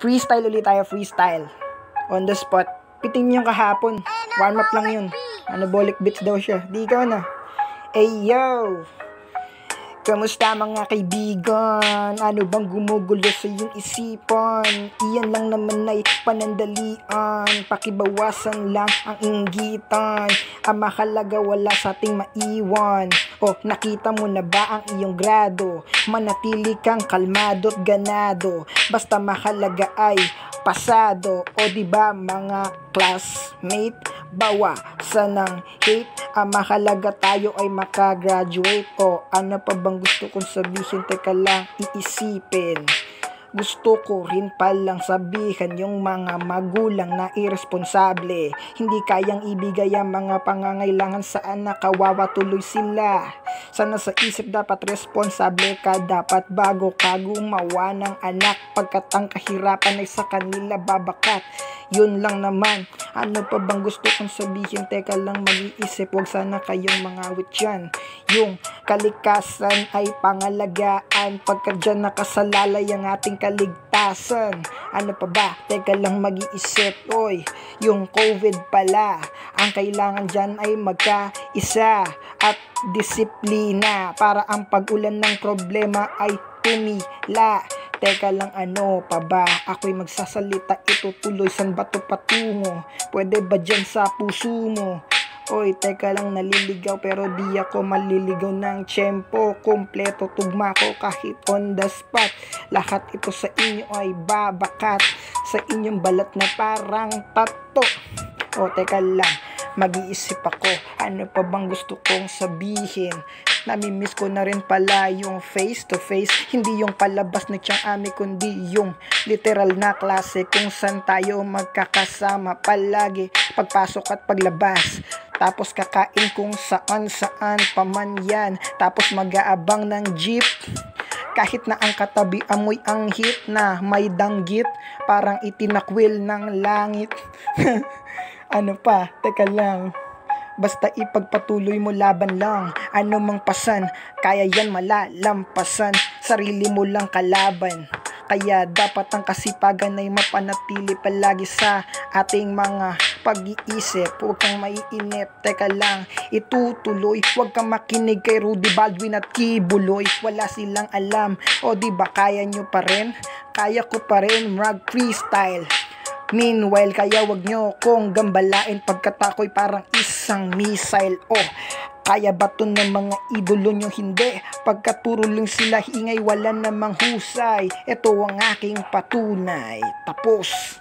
Freestyle ulit tayo, freestyle. On the spot. Piting niyo kahapon. Warm up lang yun. Anabolic beats daw siya. Di ikaw na. Yo! Kamusta mga kaibigan? Ano bang gumugulo sa iyong isipan? Iyan lang naman ay panandalian. Pakibawasan lang ang inggitan. Ang mahalaga wala sa ating maiwan. O nakita mo na ba ang iyong grado? Manatili kang kalmado at ganado. Basta mahalaga ay pasado. O diba mga classmate? Bawasan ng hate. Ang mahalaga tayo ay makagraduate. O ano pa bang gusto kong sabihin? Teka lang, iisipin. Gusto ko rin palang sabihin yung mga magulang na irresponsable. Hindi kayang ibigay ang mga pangangailangan sa anak, kawawa tuloy sila. Sana sa isip dapat responsable ka, dapat bago ka gumawa ng anak. Pagkat ang kahirapan ay sa kanila babakat. Yun lang naman, ano pa bang gusto kong sabihin? Teka lang, mag-iisip, huwag sana kayong mangawit dyan. Yung kalikasan ay pangalagaan, pagka dyan nakasalalay ang ating kaligtasan. Ano pa ba? Teka lang, mag-iisip, oy, yung COVID pala, ang kailangan dyan ay magkaisa at disiplina para ang pag-ulan ng problema ay tumila. Teka lang, ano pa ba? Ako'y magsasalita, itutuloy, san ba to patungo? Pwede ba dyan sa puso mo? Oy, teka lang, naliligaw pero di ako maliligaw ng tiyempo. Kompleto tugma ko kahit on the spot. Lahat ito sa inyo ay babakat sa inyong balat na parang tato. O, teka lang, mag-iisip ako, ano pa bang gusto kong sabihin? Namimiss ko na rin pala yung face to face. Hindi yung palabas na tiyang ami, kundi yung literal na klase kung saan tayo magkakasama palagi, pagpasok at paglabas. Tapos kakain kung saan paman yan. Tapos mag-aabang ng jeep. Kahit na ang katabi amoy ang hit na may danggit, parang itinakwil ng langit. Ano pa? Teka lang. Basta ipagpatuloy mo, laban lang. Ano mang pasan, kaya yan malalampasan. Sarili mo lang kalaban. Kaya dapat ang kasipagan ay mapanatili palagi sa ating mga pag-iisip. Huwag kang maiinip, teka lang, itutuloy. Huwag kang makinig kay Rudy Baldwin at Kibuloy. Wala silang alam. O diba kaya nyo pa rin? Kaya ko pa rin mag-freestyle. Meanwhile, kaya wag nyo kong gambalain, pagkat ako'y parang isang missile. Oh, kaya ba to ng mga idolo nyo? Hindi, pagkat puro lang sila ingay, wala namang husay. Ito ang aking patunay. Tapos.